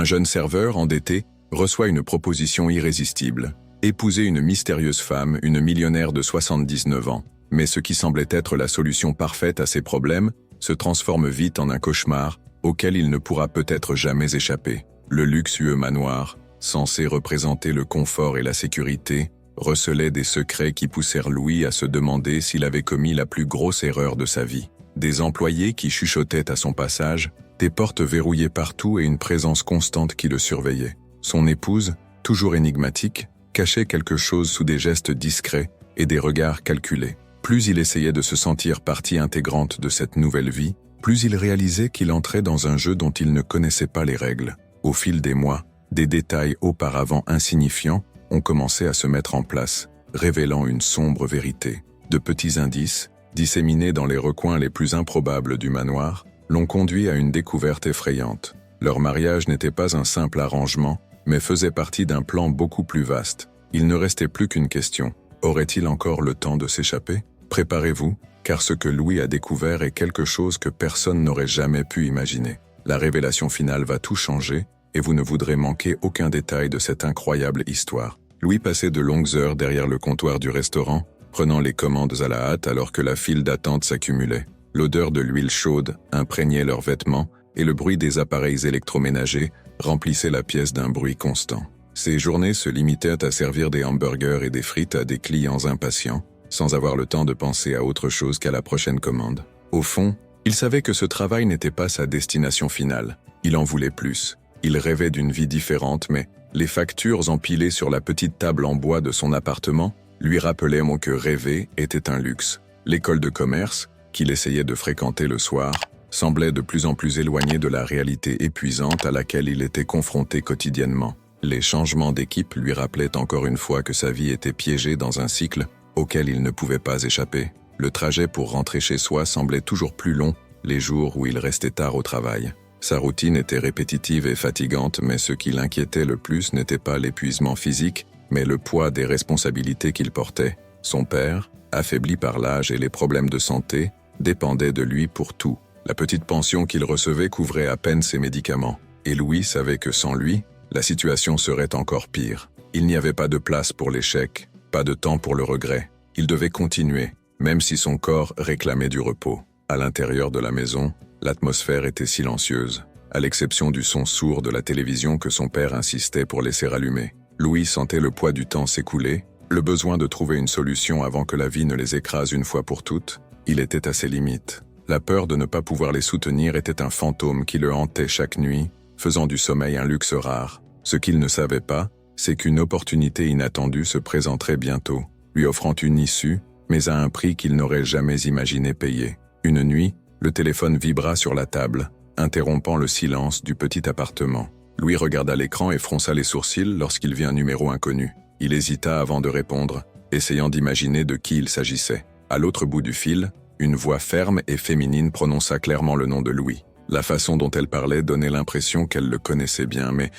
Un jeune serveur endetté reçoit une proposition irrésistible. Épouser une mystérieuse femme, une millionnaire de 79 ans. Mais ce qui semblait être la solution parfaite à ses problèmes se transforme vite en un cauchemar auquel il ne pourra peut-être jamais échapper. Le luxueux manoir, censé représenter le confort et la sécurité, recelait des secrets qui poussèrent Louis à se demander s'il avait commis la plus grosse erreur de sa vie. Des employés qui chuchotaient à son passage, des portes verrouillées partout et une présence constante qui le surveillait. Son épouse, toujours énigmatique, cachait quelque chose sous des gestes discrets et des regards calculés. Plus il essayait de se sentir partie intégrante de cette nouvelle vie, plus il réalisait qu'il entrait dans un jeu dont il ne connaissait pas les règles. Au fil des mois, des détails auparavant insignifiants ont commencé à se mettre en place, révélant une sombre vérité. De petits indices, disséminés dans les recoins les plus improbables du manoir, l'ont conduit à une découverte effrayante. Leur mariage n'était pas un simple arrangement, mais faisait partie d'un plan beaucoup plus vaste. Il ne restait plus qu'une question. Aurait-il encore le temps de s'échapper ? Préparez-vous, car ce que Louis a découvert est quelque chose que personne n'aurait jamais pu imaginer. La révélation finale va tout changer, et vous ne voudrez manquer aucun détail de cette incroyable histoire. Louis passait de longues heures derrière le comptoir du restaurant, prenant les commandes à la hâte alors que la file d'attente s'accumulait. L'odeur de l'huile chaude imprégnait leurs vêtements, et le bruit des appareils électroménagers remplissait la pièce d'un bruit constant. Ses journées se limitaient à servir des hamburgers et des frites à des clients impatients, sans avoir le temps de penser à autre chose qu'à la prochaine commande. Au fond, il savait que ce travail n'était pas sa destination finale. Il en voulait plus. Il rêvait d'une vie différente, mais les factures empilées sur la petite table en bois de son appartement lui rappelaient que rêver était un luxe. L'école de commerce, qu'il essayait de fréquenter le soir, semblait de plus en plus éloignée de la réalité épuisante à laquelle il était confronté quotidiennement. Les changements d'équipe lui rappelaient encore une fois que sa vie était piégée dans un cycle auquel il ne pouvait pas échapper. Le trajet pour rentrer chez soi semblait toujours plus long les jours où il restait tard au travail. Sa routine était répétitive et fatigante, mais ce qui l'inquiétait le plus n'était pas l'épuisement physique, mais le poids des responsabilités qu'il portait. Son père, affaibli par l'âge et les problèmes de santé, dépendait de lui pour tout. La petite pension qu'il recevait couvrait à peine ses médicaments. Et Louis savait que sans lui, la situation serait encore pire. Il n'y avait pas de place pour l'échec, pas de temps pour le regret. Il devait continuer, même si son corps réclamait du repos. À l'intérieur de la maison, l'atmosphère était silencieuse, à l'exception du son sourd de la télévision que son père insistait pour laisser allumer. Louis sentait le poids du temps s'écouler, le besoin de trouver une solution avant que la vie ne les écrase une fois pour toutes. Il était à ses limites. La peur de ne pas pouvoir les soutenir était un fantôme qui le hantait chaque nuit, faisant du sommeil un luxe rare. Ce qu'il ne savait pas, c'est qu'une opportunité inattendue se présenterait bientôt, lui offrant une issue, mais à un prix qu'il n'aurait jamais imaginé payer. Une nuit, le téléphone vibra sur la table, interrompant le silence du petit appartement. Louis regarda l'écran et fronça les sourcils lorsqu'il vit un numéro inconnu. Il hésita avant de répondre, essayant d'imaginer de qui il s'agissait. À l'autre bout du fil, une voix ferme et féminine prononça clairement le nom de Louis. La façon dont elle parlait donnait l'impression qu'elle le connaissait bien, mais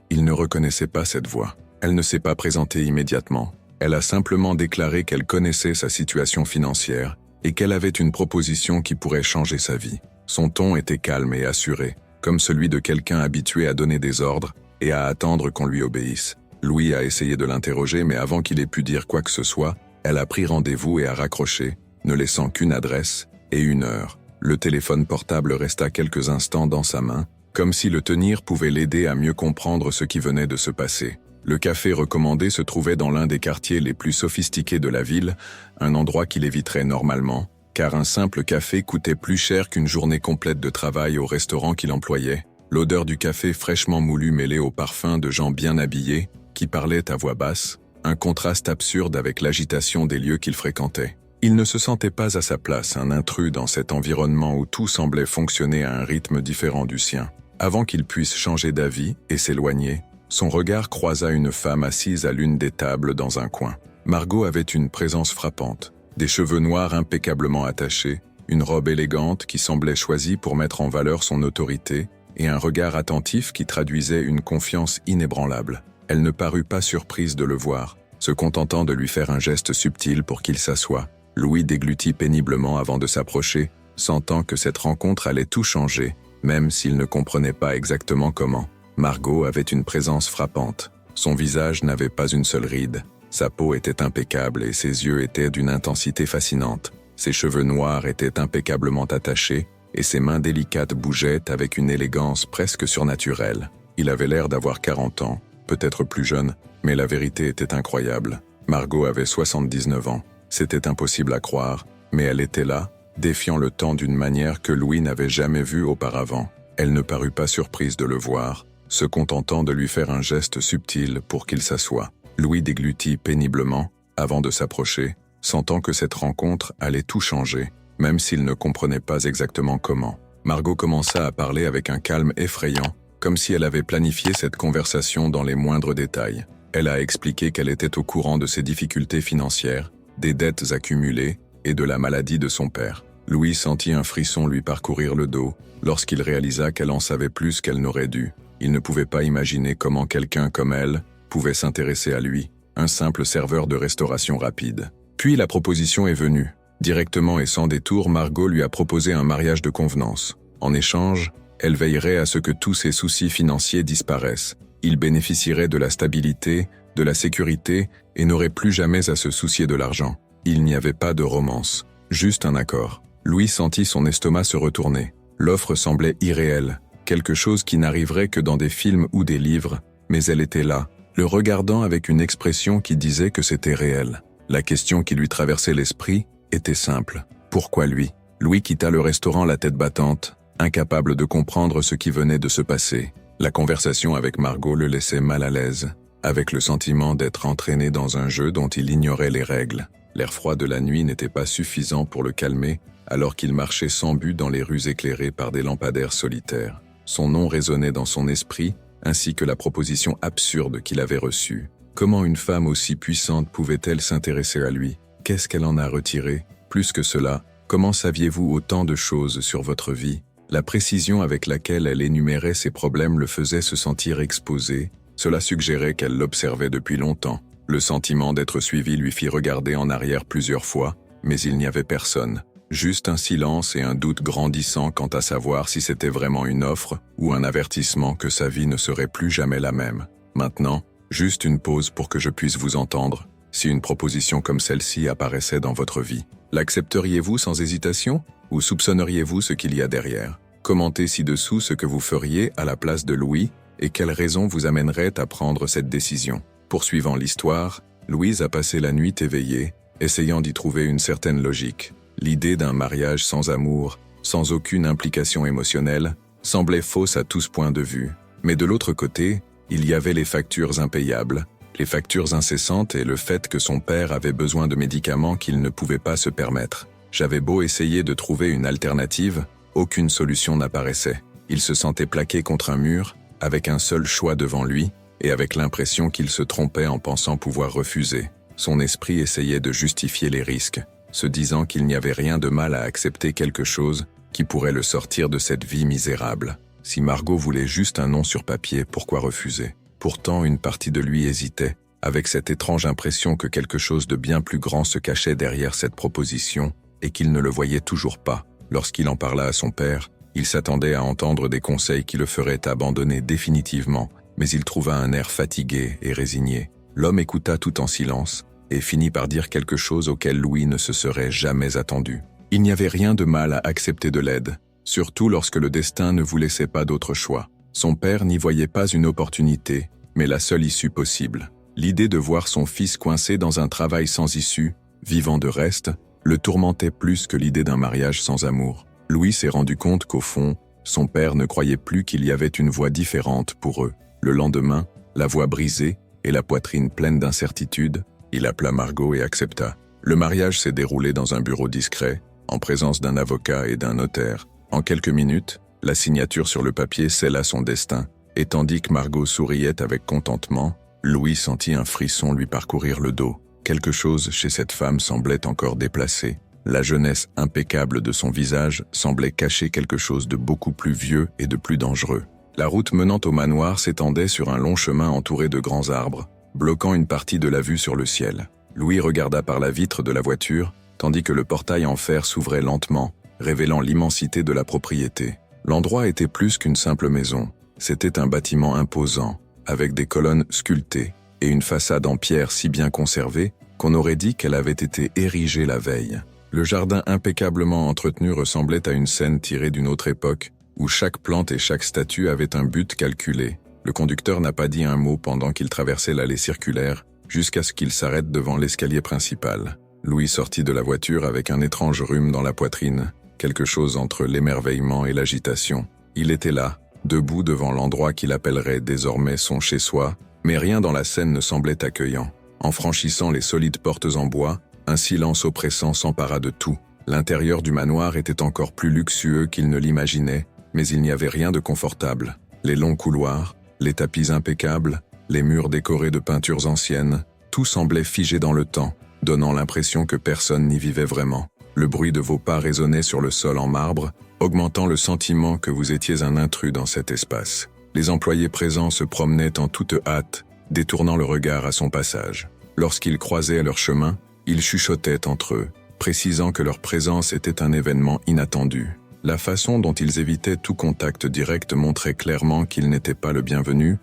il ne reconnaissait pas cette voix. Elle ne s'est pas présentée immédiatement. Elle a simplement déclaré qu'elle connaissait sa situation financière et qu'elle avait une proposition qui pourrait changer sa vie. Son ton était calme et assuré, comme celui de quelqu'un habitué à donner des ordres et à attendre qu'on lui obéisse. Louis a essayé de l'interroger, mais avant qu'il ait pu dire quoi que ce soit, elle a pris rendez-vous et a raccroché, ne laissant qu'une adresse et une heure. Le téléphone portable resta quelques instants dans sa main, comme si le tenir pouvait l'aider à mieux comprendre ce qui venait de se passer. Le café recommandé se trouvait dans l'un des quartiers les plus sophistiqués de la ville, un endroit qu'il éviterait normalement, car un simple café coûtait plus cher qu'une journée complète de travail au restaurant qu'il employait. L'odeur du café fraîchement moulu mêlée au parfum de gens bien habillés, qui parlaient à voix basse, un contraste absurde avec l'agitation des lieux qu'il fréquentait. Il ne se sentait pas à sa place, un intrus dans cet environnement où tout semblait fonctionner à un rythme différent du sien. Avant qu'il puisse changer d'avis et s'éloigner, son regard croisa une femme assise à l'une des tables dans un coin. Margot avait une présence frappante, des cheveux noirs impeccablement attachés, une robe élégante qui semblait choisie pour mettre en valeur son autorité et un regard attentif qui traduisait une confiance inébranlable. Elle ne parut pas surprise de le voir, se contentant de lui faire un geste subtil pour qu'il s'assoie. Louis déglutit péniblement avant de s'approcher, sentant que cette rencontre allait tout changer, même s'il ne comprenait pas exactement comment. Margot avait une présence frappante. Son visage n'avait pas une seule ride. Sa peau était impeccable et ses yeux étaient d'une intensité fascinante. Ses cheveux noirs étaient impeccablement attachés et ses mains délicates bougeaient avec une élégance presque surnaturelle. Il avait l'air d'avoir 40 ans, peut-être plus jeune, mais la vérité était incroyable. Margot avait 79 ans. C'était impossible à croire, mais elle était là, défiant le temps d'une manière que Louis n'avait jamais vue auparavant. Elle ne parut pas surprise de le voir, se contentant de lui faire un geste subtil pour qu'il s'assoie. Louis déglutit péniblement, avant de s'approcher, sentant que cette rencontre allait tout changer, même s'il ne comprenait pas exactement comment. Margot commença à parler avec un calme effrayant, comme si elle avait planifié cette conversation dans les moindres détails. Elle a expliqué qu'elle était au courant de ses difficultés financières, des dettes accumulées et de la maladie de son père. Louis sentit un frisson lui parcourir le dos lorsqu'il réalisa qu'elle en savait plus qu'elle n'aurait dû. Il ne pouvait pas imaginer comment quelqu'un comme elle pouvait s'intéresser à lui, un simple serveur de restauration rapide. Puis la proposition est venue. Directement et sans détour, Margot lui a proposé un mariage de convenance. En échange, elle veillerait à ce que tous ses soucis financiers disparaissent. Il bénéficierait de la stabilité, de la sécurité et n'aurait plus jamais à se soucier de l'argent. Il n'y avait pas de romance, juste un accord. Louis sentit son estomac se retourner. L'offre semblait irréelle, quelque chose qui n'arriverait que dans des films ou des livres, mais elle était là, le regardant avec une expression qui disait que c'était réel. La question qui lui traversait l'esprit était simple. Pourquoi lui? Louis quitta le restaurant la tête battante, incapable de comprendre ce qui venait de se passer. La conversation avec Margot le laissait mal à l'aise, avec le sentiment d'être entraîné dans un jeu dont il ignorait les règles. L'air froid de la nuit n'était pas suffisant pour le calmer, alors qu'il marchait sans but dans les rues éclairées par des lampadaires solitaires. Son nom résonnait dans son esprit, ainsi que la proposition absurde qu'il avait reçue. Comment une femme aussi puissante pouvait-elle s'intéresser à lui? Qu'est-ce qu'elle en a retiré? Plus que cela, comment saviez-vous autant de choses sur votre vie? La précision avec laquelle elle énumérait ses problèmes le faisait se sentir exposé. Cela suggérait qu'elle l'observait depuis longtemps. Le sentiment d'être suivi lui fit regarder en arrière plusieurs fois, mais il n'y avait personne. Juste un silence et un doute grandissant quant à savoir si c'était vraiment une offre ou un avertissement que sa vie ne serait plus jamais la même. Maintenant, juste une pause pour que je puisse vous entendre. Si une proposition comme celle-ci apparaissait dans votre vie, l'accepteriez-vous sans hésitation ou soupçonneriez-vous ce qu'il y a derrière? Commentez ci-dessous ce que vous feriez à la place de Louis et quelles raisons vous amèneraient à prendre cette décision. Poursuivant l'histoire, Louise a passé la nuit éveillée, essayant d'y trouver une certaine logique. L'idée d'un mariage sans amour, sans aucune implication émotionnelle, semblait fausse à tous points de vue. Mais de l'autre côté, il y avait les factures impayables, les factures incessantes et le fait que son père avait besoin de médicaments qu'il ne pouvait pas se permettre. J'avais beau essayer de trouver une alternative, aucune solution n'apparaissait. Il se sentait plaqué contre un mur, avec un seul choix devant lui, et avec l'impression qu'il se trompait en pensant pouvoir refuser. Son esprit essayait de justifier les risques, se disant qu'il n'y avait rien de mal à accepter quelque chose qui pourrait le sortir de cette vie misérable. Si Margot voulait juste un nom sur papier, pourquoi refuser? Pourtant, une partie de lui hésitait, avec cette étrange impression que quelque chose de bien plus grand se cachait derrière cette proposition et qu'il ne le voyait toujours pas. Lorsqu'il en parla à son père, il s'attendait à entendre des conseils qui le feraient abandonner définitivement, mais il trouva un air fatigué et résigné. L'homme écouta tout en silence et finit par dire quelque chose auquel Louis ne se serait jamais attendu. Il n'y avait rien de mal à accepter de l'aide, surtout lorsque le destin ne vous laissait pas d'autre choix. Son père n'y voyait pas une opportunité, mais la seule issue possible. L'idée de voir son fils coincé dans un travail sans issue, vivant de reste, le tourmentait plus que l'idée d'un mariage sans amour. Louis s'est rendu compte qu'au fond, son père ne croyait plus qu'il y avait une voie différente pour eux. Le lendemain, la voix brisée et la poitrine pleine d'incertitude, il appela Margot et accepta. Le mariage s'est déroulé dans un bureau discret, en présence d'un avocat et d'un notaire. En quelques minutes, la signature sur le papier scella son destin, et tandis que Margot souriait avec contentement, Louis sentit un frisson lui parcourir le dos. Quelque chose chez cette femme semblait encore déplacé. La jeunesse impeccable de son visage semblait cacher quelque chose de beaucoup plus vieux et de plus dangereux. La route menant au manoir s'étendait sur un long chemin entouré de grands arbres, bloquant une partie de la vue sur le ciel. Louis regarda par la vitre de la voiture, tandis que le portail en fer s'ouvrait lentement, révélant l'immensité de la propriété. L'endroit était plus qu'une simple maison. C'était un bâtiment imposant, avec des colonnes sculptées et une façade en pierre si bien conservée qu'on aurait dit qu'elle avait été érigée la veille. Le jardin impeccablement entretenu ressemblait à une scène tirée d'une autre époque, où chaque plante et chaque statue avaient un but calculé. Le conducteur n'a pas dit un mot pendant qu'il traversait l'allée circulaire, jusqu'à ce qu'il s'arrête devant l'escalier principal. Louis sortit de la voiture avec un étrange rhume dans la poitrine, quelque chose entre l'émerveillement et l'agitation. Il était là, debout devant l'endroit qu'il appellerait désormais son chez-soi, mais rien dans la scène ne semblait accueillant. En franchissant les solides portes en bois, un silence oppressant s'empara de tout. L'intérieur du manoir était encore plus luxueux qu'il ne l'imaginait, mais il n'y avait rien de confortable. Les longs couloirs, les tapis impeccables, les murs décorés de peintures anciennes, tout semblait figé dans le temps, donnant l'impression que personne n'y vivait vraiment. Le bruit de vos pas résonnait sur le sol en marbre, augmentant le sentiment que vous étiez un intrus dans cet espace. Les employés présents se promenaient en toute hâte, détournant le regard à son passage. Lorsqu'ils croisaient leur chemin, ils chuchotaient entre eux, précisant que leur présence était un événement inattendu. La façon dont ils évitaient tout contact direct montrait clairement qu'ils n'étaient pas le bienvenu,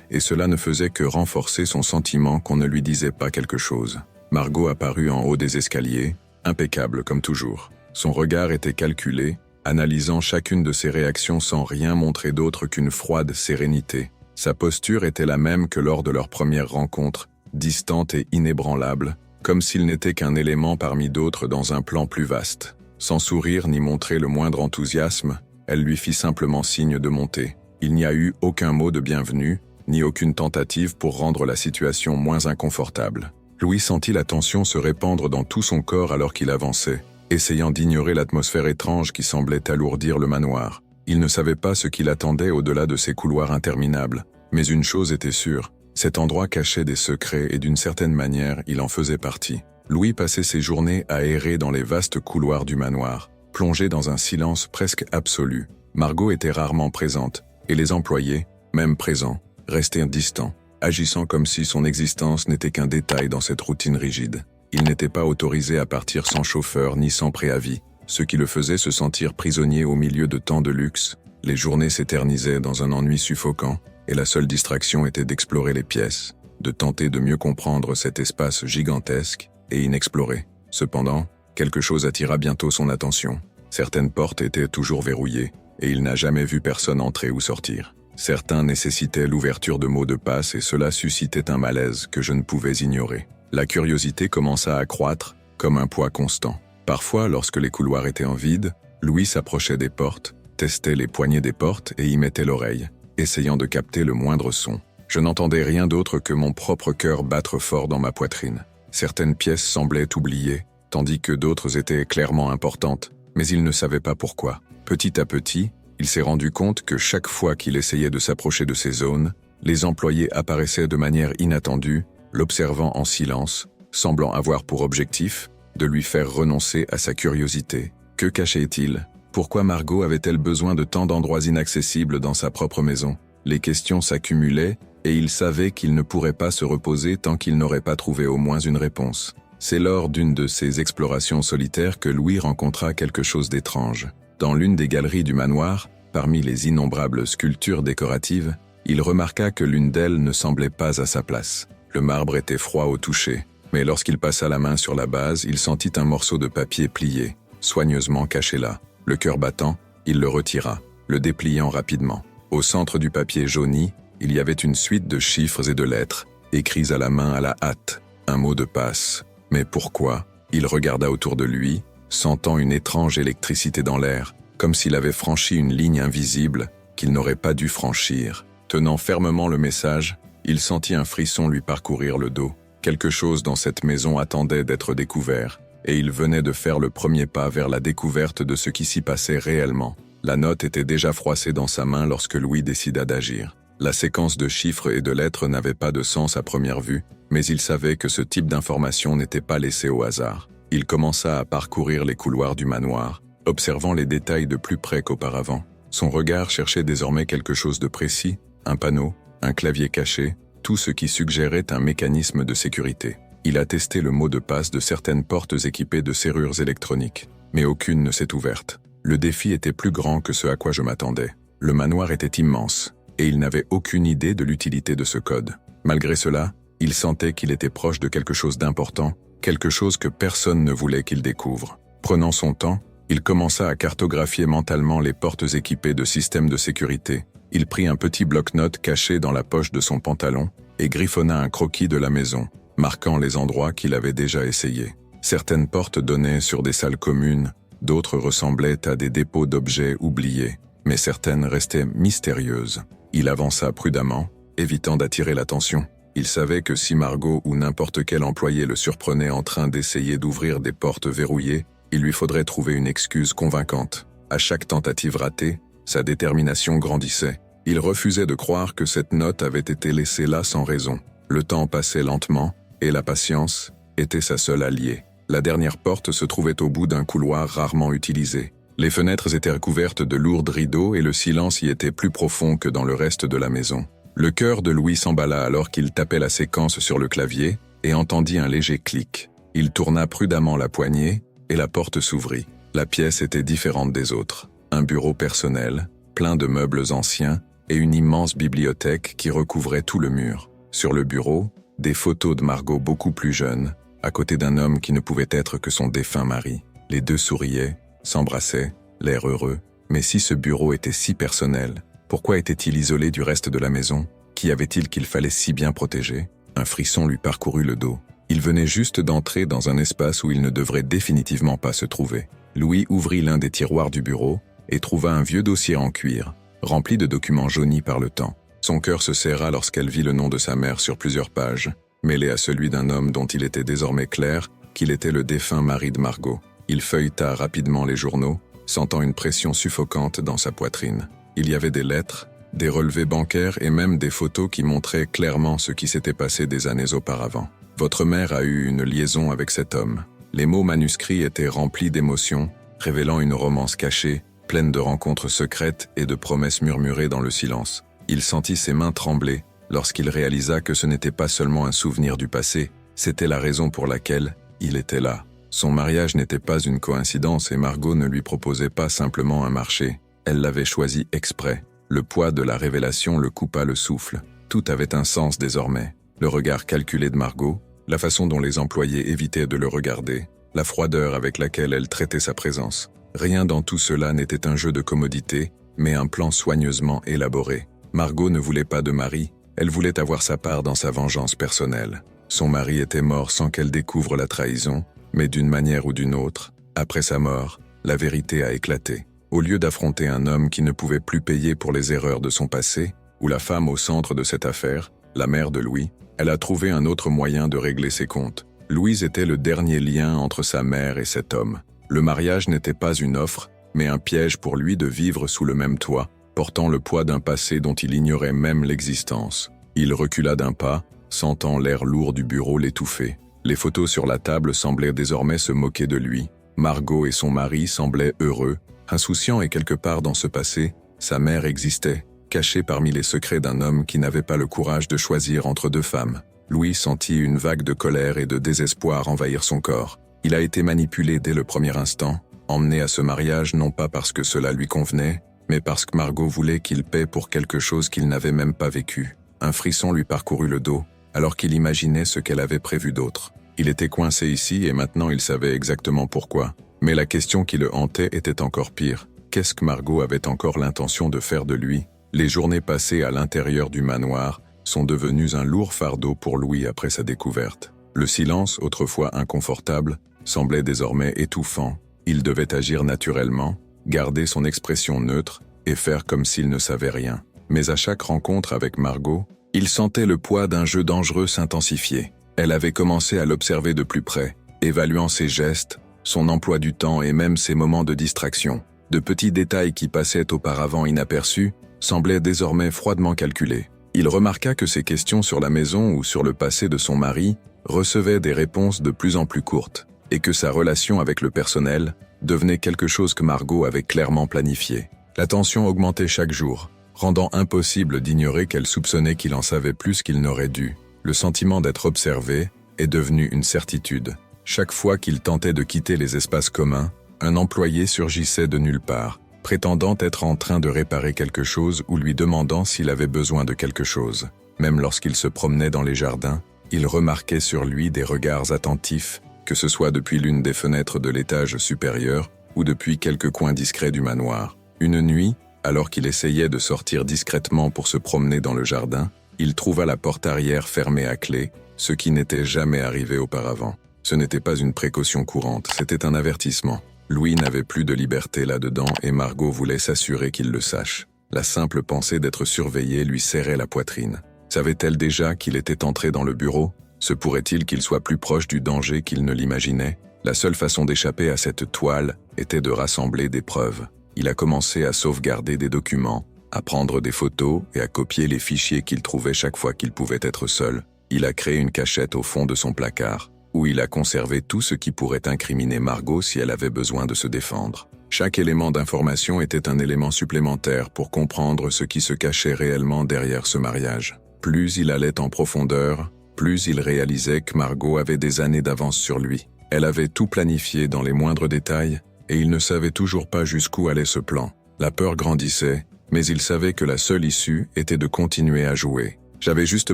et cela ne faisait que renforcer son sentiment qu'on ne lui disait pas quelque chose. Margot apparut en haut des escaliers, impeccable comme toujours. Son regard était calculé, analysant chacune de ses réactions sans rien montrer d'autre qu'une froide sérénité. Sa posture était la même que lors de leur première rencontre, distante et inébranlable, comme s'il n'était qu'un élément parmi d'autres dans un plan plus vaste. Sans sourire ni montrer le moindre enthousiasme, elle lui fit simplement signe de monter. Il n'y a eu aucun mot de bienvenue, ni aucune tentative pour rendre la situation moins inconfortable. Louis sentit la tension se répandre dans tout son corps alors qu'il avançait, essayant d'ignorer l'atmosphère étrange qui semblait alourdir le manoir. Il ne savait pas ce qu'il attendait au-delà de ces couloirs interminables, mais une chose était sûre, cet endroit cachait des secrets et d'une certaine manière, il en faisait partie. Louis passait ses journées à errer dans les vastes couloirs du manoir, plongé dans un silence presque absolu. Margot était rarement présente, et les employés, même présents, restaient distants, agissant comme si son existence n'était qu'un détail dans cette routine rigide. Il n'était pas autorisé à partir sans chauffeur ni sans préavis, ce qui le faisait se sentir prisonnier au milieu de tant de luxe. Les journées s'éternisaient dans un ennui suffocant, et la seule distraction était d'explorer les pièces, de tenter de mieux comprendre cet espace gigantesque et inexploré. Cependant, quelque chose attira bientôt son attention. Certaines portes étaient toujours verrouillées, et il n'a jamais vu personne entrer ou sortir. Certains nécessitaient l'ouverture de mots de passe et cela suscitait un malaise que je ne pouvais ignorer. La curiosité commença à croître, comme un poids constant. Parfois, lorsque les couloirs étaient en vide, Louis s'approchait des portes, testait les poignées des portes et y mettait l'oreille, essayant de capter le moindre son. Je n'entendais rien d'autre que mon propre cœur battre fort dans ma poitrine. Certaines pièces semblaient oubliées, tandis que d'autres étaient clairement importantes, mais il ne savait pas pourquoi. Petit à petit, il s'est rendu compte que chaque fois qu'il essayait de s'approcher de ces zones, les employés apparaissaient de manière inattendue, l'observant en silence, semblant avoir pour objectif de lui faire renoncer à sa curiosité. Que cachait-il? Pourquoi Margot avait-elle besoin de tant d'endroits inaccessibles dans sa propre maison? Les questions s'accumulaient, et il savait qu'il ne pourrait pas se reposer tant qu'il n'aurait pas trouvé au moins une réponse. C'est lors d'une de ces explorations solitaires que Louis rencontra quelque chose d'étrange. Dans l'une des galeries du manoir, parmi les innombrables sculptures décoratives, il remarqua que l'une d'elles ne semblait pas à sa place. Le marbre était froid au toucher, mais lorsqu'il passa la main sur la base, il sentit un morceau de papier plié, soigneusement caché là. Le cœur battant, il le retira, le dépliant rapidement. Au centre du papier jauni, il y avait une suite de chiffres et de lettres, écrits à la main à la hâte, un mot de passe. Mais pourquoi? Il regarda autour de lui, sentant une étrange électricité dans l'air, comme s'il avait franchi une ligne invisible qu'il n'aurait pas dû franchir. Tenant fermement le message, il sentit un frisson lui parcourir le dos. Quelque chose dans cette maison attendait d'être découvert, et il venait de faire le premier pas vers la découverte de ce qui s'y passait réellement. La note était déjà froissée dans sa main lorsque Louis décida d'agir. La séquence de chiffres et de lettres n'avait pas de sens à première vue, mais il savait que ce type d'information n'était pas laissé au hasard. Il commença à parcourir les couloirs du manoir, observant les détails de plus près qu'auparavant. Son regard cherchait désormais quelque chose de précis, un panneau, un clavier caché, tout ce qui suggérait un mécanisme de sécurité. Il a testé le mot de passe de certaines portes équipées de serrures électroniques, mais aucune ne s'est ouverte. Le défi était plus grand que ce à quoi je m'attendais. Le manoir était immense, et il n'avait aucune idée de l'utilité de ce code. Malgré cela, il sentait qu'il était proche de quelque chose d'important, quelque chose que personne ne voulait qu'il découvre. Prenant son temps, il commença à cartographier mentalement les portes équipées de systèmes de sécurité. Il prit un petit bloc-notes caché dans la poche de son pantalon et griffonna un croquis de la maison, marquant les endroits qu'il avait déjà essayés. Certaines portes donnaient sur des salles communes, d'autres ressemblaient à des dépôts d'objets oubliés, mais certaines restaient mystérieuses. Il avança prudemment, évitant d'attirer l'attention. Il savait que si Margot ou n'importe quel employé le surprenait en train d'essayer d'ouvrir des portes verrouillées, il lui faudrait trouver une excuse convaincante. À chaque tentative ratée, sa détermination grandissait. Il refusait de croire que cette note avait été laissée là sans raison. Le temps passait lentement, et la patience était sa seule alliée. La dernière porte se trouvait au bout d'un couloir rarement utilisé. Les fenêtres étaient recouvertes de lourds rideaux et le silence y était plus profond que dans le reste de la maison. Le cœur de Louis s'emballa alors qu'il tapait la séquence sur le clavier et entendit un léger clic. Il tourna prudemment la poignée et la porte s'ouvrit. La pièce était différente des autres. Un bureau personnel, plein de meubles anciens et une immense bibliothèque qui recouvrait tout le mur. Sur le bureau, des photos de Margot beaucoup plus jeune, à côté d'un homme qui ne pouvait être que son défunt mari. Les deux souriaient, s'embrassaient, l'air heureux. Mais si ce bureau était si personnel, pourquoi était-il isolé du reste de la maison? Qu'y avait-il qu'il fallait si bien protéger? Un frisson lui parcourut le dos. Il venait juste d'entrer dans un espace où il ne devrait définitivement pas se trouver. Louis ouvrit l'un des tiroirs du bureau et trouva un vieux dossier en cuir, rempli de documents jaunis par le temps. Son cœur se serra lorsqu'elle vit le nom de sa mère sur plusieurs pages, mêlé à celui d'un homme dont il était désormais clair qu'il était le défunt mari de Margot. Il feuilleta rapidement les journaux, sentant une pression suffocante dans sa poitrine. Il y avait des lettres, des relevés bancaires et même des photos qui montraient clairement ce qui s'était passé des années auparavant. Votre mère a eu une liaison avec cet homme. Les mots manuscrits étaient remplis d'émotions, révélant une romance cachée, pleine de rencontres secrètes et de promesses murmurées dans le silence. Il sentit ses mains trembler lorsqu'il réalisa que ce n'était pas seulement un souvenir du passé, c'était la raison pour laquelle il était là. Son mariage n'était pas une coïncidence et Margot ne lui proposait pas simplement un marché. Elle l'avait choisi exprès. Le poids de la révélation le coupa le souffle. Tout avait un sens désormais. Le regard calculé de Margot, la façon dont les employés évitaient de le regarder, la froideur avec laquelle elle traitait sa présence. Rien dans tout cela n'était un jeu de commodité, mais un plan soigneusement élaboré. Margot ne voulait pas de mari, elle voulait avoir sa part dans sa vengeance personnelle. Son mari était mort sans qu'elle découvre la trahison, mais d'une manière ou d'une autre, après sa mort, la vérité a éclaté. Au lieu d'affronter un homme qui ne pouvait plus payer pour les erreurs de son passé, ou la femme au centre de cette affaire, la mère de Louis, elle a trouvé un autre moyen de régler ses comptes. Louise était le dernier lien entre sa mère et cet homme. Le mariage n'était pas une offre, mais un piège pour lui de vivre sous le même toit, portant le poids d'un passé dont il ignorait même l'existence. Il recula d'un pas, sentant l'air lourd du bureau l'étouffer. Les photos sur la table semblaient désormais se moquer de lui. Margot et son mari semblaient heureux, insouciants et quelque part dans ce passé, sa mère existait, cachée parmi les secrets d'un homme qui n'avait pas le courage de choisir entre deux femmes. Louis sentit une vague de colère et de désespoir envahir son corps. Il a été manipulé dès le premier instant, emmené à ce mariage non pas parce que cela lui convenait, mais parce que Margot voulait qu'il paie pour quelque chose qu'il n'avait même pas vécu. Un frisson lui parcourut le dos, alors qu'il imaginait ce qu'elle avait prévu d'autre. Il était coincé ici et maintenant il savait exactement pourquoi. Mais la question qui le hantait était encore pire. Qu'est-ce que Margot avait encore l'intention de faire de lui? Les journées passées à l'intérieur du manoir sont devenues un lourd fardeau pour Louis après sa découverte. Le silence, autrefois inconfortable, semblait désormais étouffant. Il devait agir naturellement, garder son expression neutre et faire comme s'il ne savait rien. Mais à chaque rencontre avec Margot, il sentait le poids d'un jeu dangereux s'intensifier. Elle avait commencé à l'observer de plus près, évaluant ses gestes, son emploi du temps et même ses moments de distraction. De petits détails qui passaient auparavant inaperçus semblaient désormais froidement calculés. Il remarqua que ses questions sur la maison ou sur le passé de son mari recevaient des réponses de plus en plus courtes, et que sa relation avec le personnel devenait quelque chose que Margot avait clairement planifié. La tension augmentait chaque jour, rendant impossible d'ignorer qu'elle soupçonnait qu'il en savait plus qu'il n'aurait dû. Le sentiment d'être observé est devenu une certitude. Chaque fois qu'il tentait de quitter les espaces communs, un employé surgissait de nulle part, prétendant être en train de réparer quelque chose ou lui demandant s'il avait besoin de quelque chose. Même lorsqu'il se promenait dans les jardins, il remarquait sur lui des regards attentifs, que ce soit depuis l'une des fenêtres de l'étage supérieur ou depuis quelques coins discrets du manoir. Une nuit, alors qu'il essayait de sortir discrètement pour se promener dans le jardin, il trouva la porte arrière fermée à clé, ce qui n'était jamais arrivé auparavant. Ce n'était pas une précaution courante, c'était un avertissement. Louis n'avait plus de liberté là-dedans et Margot voulait s'assurer qu'il le sache. La simple pensée d'être surveillée lui serrait la poitrine. Savait-elle déjà qu'il était entré dans le bureau? Se pourrait-il qu'il soit plus proche du danger qu'il ne l'imaginait? La seule façon d'échapper à cette toile était de rassembler des preuves. Il a commencé à sauvegarder des documents, à prendre des photos et à copier les fichiers qu'il trouvait chaque fois qu'il pouvait être seul. Il a créé une cachette au fond de son placard, où il a conservé tout ce qui pourrait incriminer Margot si elle avait besoin de se défendre. Chaque élément d'information était un élément supplémentaire pour comprendre ce qui se cachait réellement derrière ce mariage. Plus il allait en profondeur, plus il réalisait que Margot avait des années d'avance sur lui. Elle avait tout planifié dans les moindres détails, et il ne savait toujours pas jusqu'où allait ce plan. La peur grandissait, mais il savait que la seule issue était de continuer à jouer. J'avais juste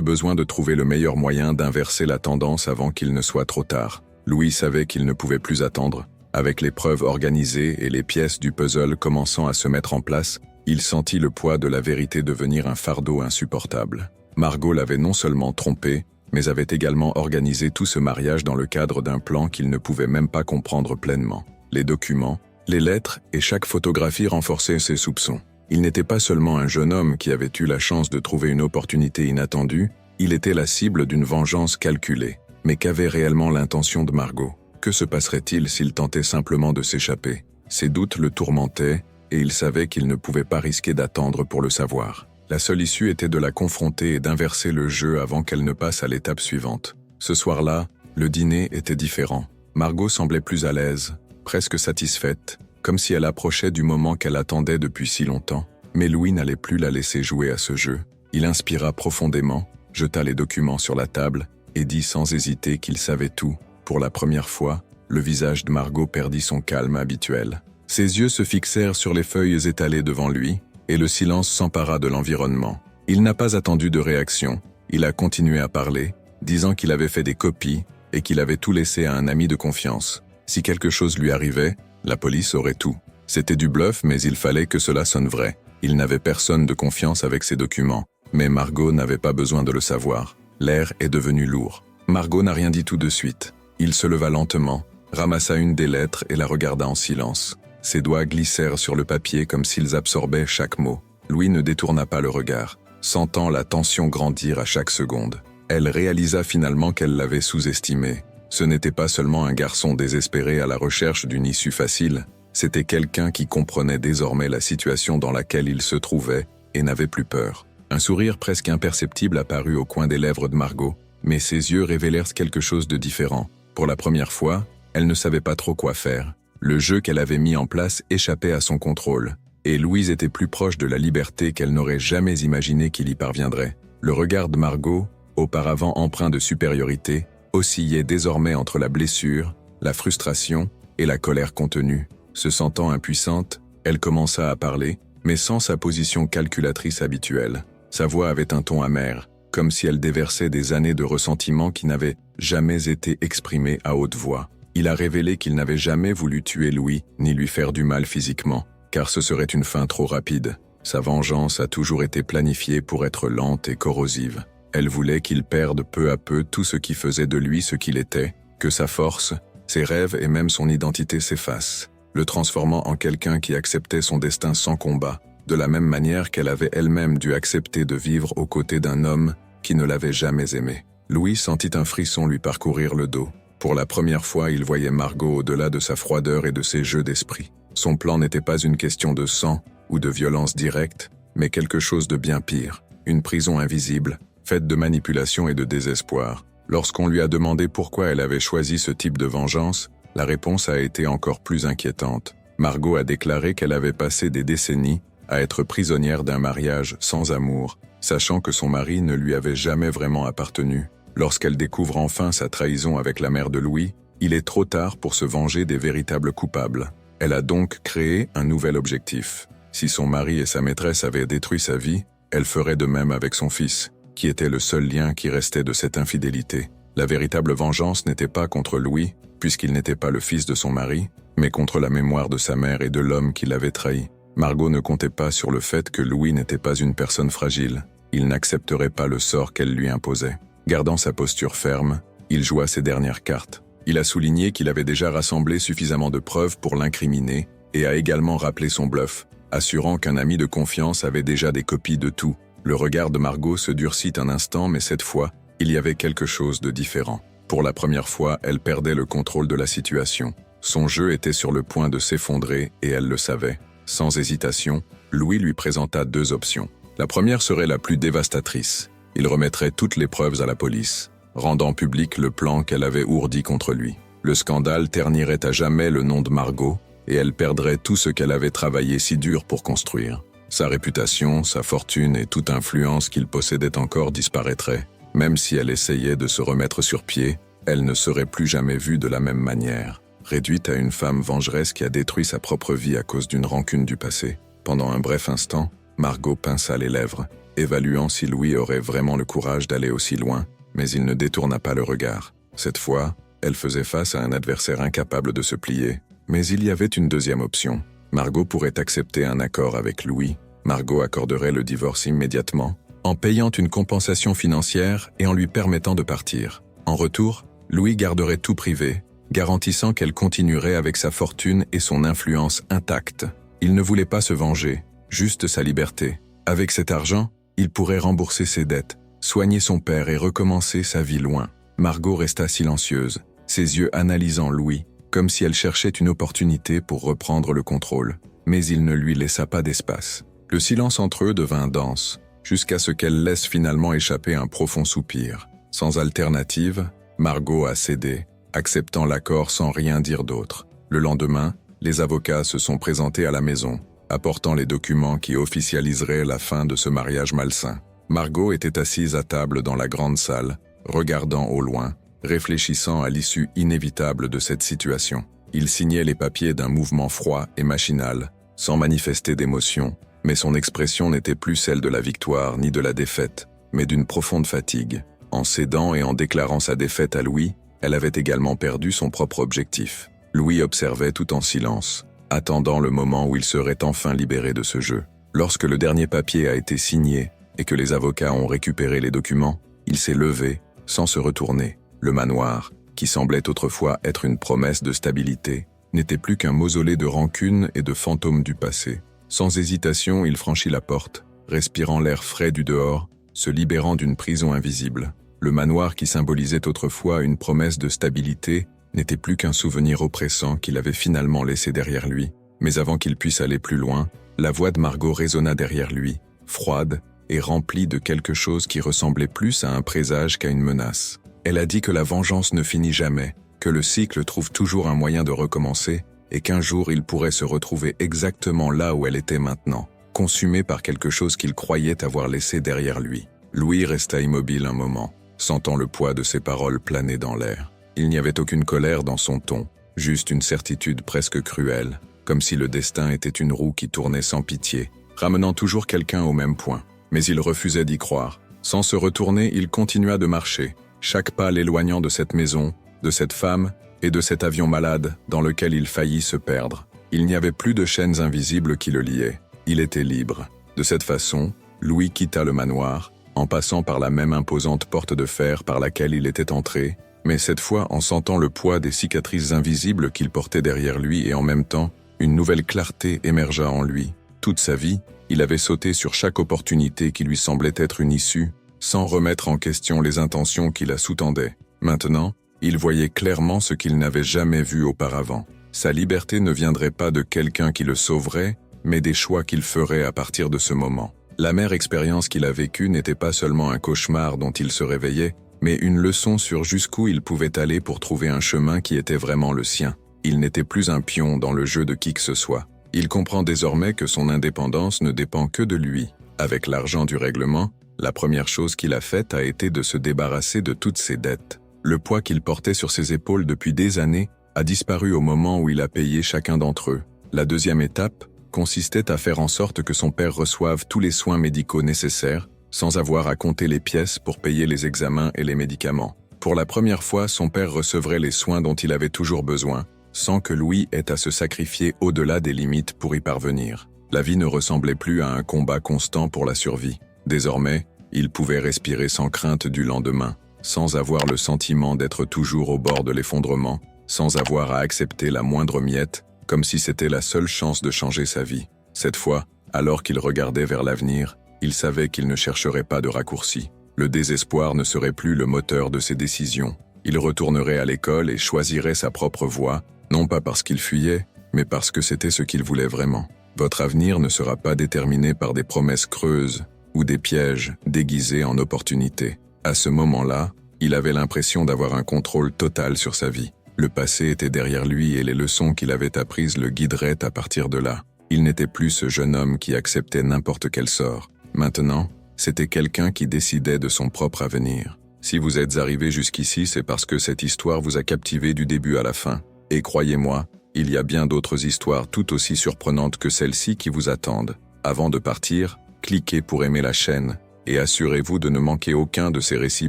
besoin de trouver le meilleur moyen d'inverser la tendance avant qu'il ne soit trop tard. Louis savait qu'il ne pouvait plus attendre. Avec les preuves organisées et les pièces du puzzle commençant à se mettre en place, il sentit le poids de la vérité devenir un fardeau insupportable. Margot l'avait non seulement trompé, mais avait également organisé tout ce mariage dans le cadre d'un plan qu'il ne pouvait même pas comprendre pleinement. Les documents, les lettres et chaque photographie renforçaient ses soupçons. Il n'était pas seulement un jeune homme qui avait eu la chance de trouver une opportunité inattendue, il était la cible d'une vengeance calculée. Mais qu'avait réellement l'intention de Margot? Que se passerait-il s'il tentait simplement de s'échapper? Ses doutes le tourmentaient, et il savait qu'il ne pouvait pas risquer d'attendre pour le savoir. La seule issue était de la confronter et d'inverser le jeu avant qu'elle ne passe à l'étape suivante. Ce soir-là, le dîner était différent. Margot semblait plus à l'aise, presque satisfaite, comme si elle approchait du moment qu'elle attendait depuis si longtemps. Mais Louis n'allait plus la laisser jouer à ce jeu. Il inspira profondément, jeta les documents sur la table et dit sans hésiter qu'il savait tout. Pour la première fois, le visage de Margot perdit son calme habituel. Ses yeux se fixèrent sur les feuilles étalées devant lui, et le silence s'empara de l'environnement. Il n'a pas attendu de réaction, il a continué à parler, disant qu'il avait fait des copies et qu'il avait tout laissé à un ami de confiance. Si quelque chose lui arrivait, la police aurait tout. C'était du bluff, mais il fallait que cela sonne vrai. Il n'avait personne de confiance avec ses documents, mais Margot n'avait pas besoin de le savoir. L'air est devenu lourd. Margot n'a rien dit tout de suite. Il se leva lentement, ramassa une des lettres et la regarda en silence. Ses doigts glissèrent sur le papier comme s'ils absorbaient chaque mot. Louis ne détourna pas le regard, sentant la tension grandir à chaque seconde. Elle réalisa finalement qu'elle l'avait sous-estimé. Ce n'était pas seulement un garçon désespéré à la recherche d'une issue facile, c'était quelqu'un qui comprenait désormais la situation dans laquelle il se trouvait et n'avait plus peur. Un sourire presque imperceptible apparut au coin des lèvres de Margot, mais ses yeux révélèrent quelque chose de différent. Pour la première fois, elle ne savait pas trop quoi faire. Le jeu qu'elle avait mis en place échappait à son contrôle, et Louise était plus proche de la liberté qu'elle n'aurait jamais imaginé qu'il y parviendrait. Le regard de Margot, auparavant empreint de supériorité, oscillait désormais entre la blessure, la frustration et la colère contenue. Se sentant impuissante, elle commença à parler, mais sans sa position calculatrice habituelle. Sa voix avait un ton amer, comme si elle déversait des années de ressentiment qui n'avaient jamais été exprimés à haute voix. Il a révélé qu'il n'avait jamais voulu tuer Louis, ni lui faire du mal physiquement, car ce serait une fin trop rapide. Sa vengeance a toujours été planifiée pour être lente et corrosive. Elle voulait qu'il perde peu à peu tout ce qui faisait de lui ce qu'il était, que sa force, ses rêves et même son identité s'effacent, le transformant en quelqu'un qui acceptait son destin sans combat, de la même manière qu'elle avait elle-même dû accepter de vivre aux côtés d'un homme qui ne l'avait jamais aimée. Louis sentit un frisson lui parcourir le dos. Pour la première fois, il voyait Margot au-delà de sa froideur et de ses jeux d'esprit. Son plan n'était pas une question de sang ou de violence directe, mais quelque chose de bien pire, une prison invisible, faite de manipulation et de désespoir. Lorsqu'on lui a demandé pourquoi elle avait choisi ce type de vengeance, la réponse a été encore plus inquiétante. Margot a déclaré qu'elle avait passé des décennies à être prisonnière d'un mariage sans amour, sachant que son mari ne lui avait jamais vraiment appartenu. Lorsqu'elle découvre enfin sa trahison avec la mère de Louis, il est trop tard pour se venger des véritables coupables. Elle a donc créé un nouvel objectif. Si son mari et sa maîtresse avaient détruit sa vie, elle ferait de même avec son fils, qui était le seul lien qui restait de cette infidélité. La véritable vengeance n'était pas contre Louis, puisqu'il n'était pas le fils de son mari, mais contre la mémoire de sa mère et de l'homme qui l'avait trahi. Margot ne comptait pas sur le fait que Louis n'était pas une personne fragile. Il n'accepterait pas le sort qu'elle lui imposait. Gardant sa posture ferme, il joua ses dernières cartes. Il a souligné qu'il avait déjà rassemblé suffisamment de preuves pour l'incriminer et a également rappelé son bluff, assurant qu'un ami de confiance avait déjà des copies de tout. Le regard de Margot se durcit un instant, mais cette fois, il y avait quelque chose de différent. Pour la première fois, elle perdait le contrôle de la situation. Son jeu était sur le point de s'effondrer et elle le savait. Sans hésitation, Louis lui présenta 2 options. La première serait la plus dévastatrice. Il remettrait toutes les preuves à la police, rendant public le plan qu'elle avait ourdi contre lui. Le scandale ternirait à jamais le nom de Margot, et elle perdrait tout ce qu'elle avait travaillé si dur pour construire. Sa réputation, sa fortune et toute influence qu'il possédait encore disparaîtraient. Même si elle essayait de se remettre sur pied, elle ne serait plus jamais vue de la même manière. Réduite à une femme vengeresse qui a détruit sa propre vie à cause d'une rancune du passé. Pendant un bref instant, Margot pinça les lèvres, évaluant si Louis aurait vraiment le courage d'aller aussi loin, mais il ne détourna pas le regard. Cette fois, elle faisait face à un adversaire incapable de se plier. Mais il y avait une deuxième option. Margot pourrait accepter un accord avec Louis. Margot accorderait le divorce immédiatement, en payant une compensation financière et en lui permettant de partir. En retour, Louis garderait tout privé, garantissant qu'elle continuerait avec sa fortune et son influence intacte. Il ne voulait pas se venger, juste sa liberté. Avec cet argent, il pourrait rembourser ses dettes, soigner son père et recommencer sa vie loin. Margot resta silencieuse, ses yeux analysant Louis, comme si elle cherchait une opportunité pour reprendre le contrôle. Mais il ne lui laissa pas d'espace. Le silence entre eux devint dense, jusqu'à ce qu'elle laisse finalement échapper un profond soupir. Sans alternative, Margot a cédé, acceptant l'accord sans rien dire d'autre. Le lendemain, les avocats se sont présentés à la maison, apportant les documents qui officialiseraient la fin de ce mariage malsain. Margot était assise à table dans la grande salle, regardant au loin, réfléchissant à l'issue inévitable de cette situation. Il signait les papiers d'un mouvement froid et machinal, sans manifester d'émotion, mais son expression n'était plus celle de la victoire ni de la défaite, mais d'une profonde fatigue. En cédant et en déclarant sa défaite à Louis, elle avait également perdu son propre objectif. Louis observait tout en silence, attendant le moment où il serait enfin libéré de ce jeu. Lorsque le dernier papier a été signé et que les avocats ont récupéré les documents, il s'est levé, sans se retourner. Le manoir, qui semblait autrefois être une promesse de stabilité, n'était plus qu'un mausolée de rancune et de fantômes du passé. Sans hésitation, il franchit la porte, respirant l'air frais du dehors, se libérant d'une prison invisible. Le manoir qui symbolisait autrefois une promesse de stabilité n'était plus qu'un souvenir oppressant qu'il avait finalement laissé derrière lui. Mais avant qu'il puisse aller plus loin, la voix de Margot résonna derrière lui, froide et remplie de quelque chose qui ressemblait plus à un présage qu'à une menace. Elle a dit que la vengeance ne finit jamais, que le cycle trouve toujours un moyen de recommencer et qu'un jour il pourrait se retrouver exactement là où elle était maintenant, consumée par quelque chose qu'il croyait avoir laissé derrière lui. Louis resta immobile un moment, sentant le poids de ses paroles planer dans l'air. Il n'y avait aucune colère dans son ton, juste une certitude presque cruelle, comme si le destin était une roue qui tournait sans pitié, ramenant toujours quelqu'un au même point. Mais il refusait d'y croire. Sans se retourner, il continua de marcher, chaque pas l'éloignant de cette maison, de cette femme et de cet avion malade dans lequel il faillit se perdre. Il n'y avait plus de chaînes invisibles qui le liaient. Il était libre. De cette façon, Louis quitta le manoir, en passant par la même imposante porte de fer par laquelle il était entré, mais cette fois en sentant le poids des cicatrices invisibles qu'il portait derrière lui et en même temps, une nouvelle clarté émergea en lui. Toute sa vie, il avait sauté sur chaque opportunité qui lui semblait être une issue, sans remettre en question les intentions qui la sous-tendaient. Maintenant, il voyait clairement ce qu'il n'avait jamais vu auparavant. Sa liberté ne viendrait pas de quelqu'un qui le sauverait, mais des choix qu'il ferait à partir de ce moment. L'amère expérience qu'il a vécue n'était pas seulement un cauchemar dont il se réveillait, mais une leçon sur jusqu'où il pouvait aller pour trouver un chemin qui était vraiment le sien. Il n'était plus un pion dans le jeu de qui que ce soit. Il comprend désormais que son indépendance ne dépend que de lui. Avec l'argent du règlement, la première chose qu'il a faite a été de se débarrasser de toutes ses dettes. Le poids qu'il portait sur ses épaules depuis des années a disparu au moment où il a payé chacun d'entre eux. La deuxième étape consistait à faire en sorte que son père reçoive tous les soins médicaux nécessaires, sans avoir à compter les pièces pour payer les examens et les médicaments. Pour la première fois, son père recevrait les soins dont il avait toujours besoin, sans que Louis ait à se sacrifier au-delà des limites pour y parvenir. La vie ne ressemblait plus à un combat constant pour la survie. Désormais, il pouvait respirer sans crainte du lendemain, sans avoir le sentiment d'être toujours au bord de l'effondrement, sans avoir à accepter la moindre miette, comme si c'était la seule chance de changer sa vie. Cette fois, alors qu'il regardait vers l'avenir, il savait qu'il ne chercherait pas de raccourci. Le désespoir ne serait plus le moteur de ses décisions. Il retournerait à l'école et choisirait sa propre voie, non pas parce qu'il fuyait, mais parce que c'était ce qu'il voulait vraiment. Votre avenir ne sera pas déterminé par des promesses creuses ou des pièges déguisés en opportunités. À ce moment-là, il avait l'impression d'avoir un contrôle total sur sa vie. Le passé était derrière lui et les leçons qu'il avait apprises le guideraient à partir de là. Il n'était plus ce jeune homme qui acceptait n'importe quel sort. Maintenant, c'était quelqu'un qui décidait de son propre avenir. Si vous êtes arrivé jusqu'ici, c'est parce que cette histoire vous a captivé du début à la fin. Et croyez-moi, il y a bien d'autres histoires tout aussi surprenantes que celle-ci qui vous attendent. Avant de partir, cliquez pour aimer la chaîne et assurez-vous de ne manquer aucun de ces récits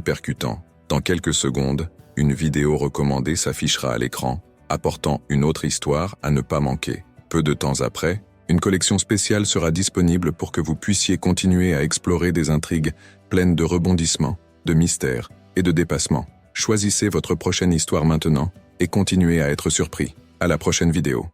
percutants. Dans quelques secondes, une vidéo recommandée s'affichera à l'écran, apportant une autre histoire à ne pas manquer. Peu de temps après, une collection spéciale sera disponible pour que vous puissiez continuer à explorer des intrigues pleines de rebondissements, de mystères et de dépassements. Choisissez votre prochaine histoire maintenant et continuez à être surpris. À la prochaine vidéo.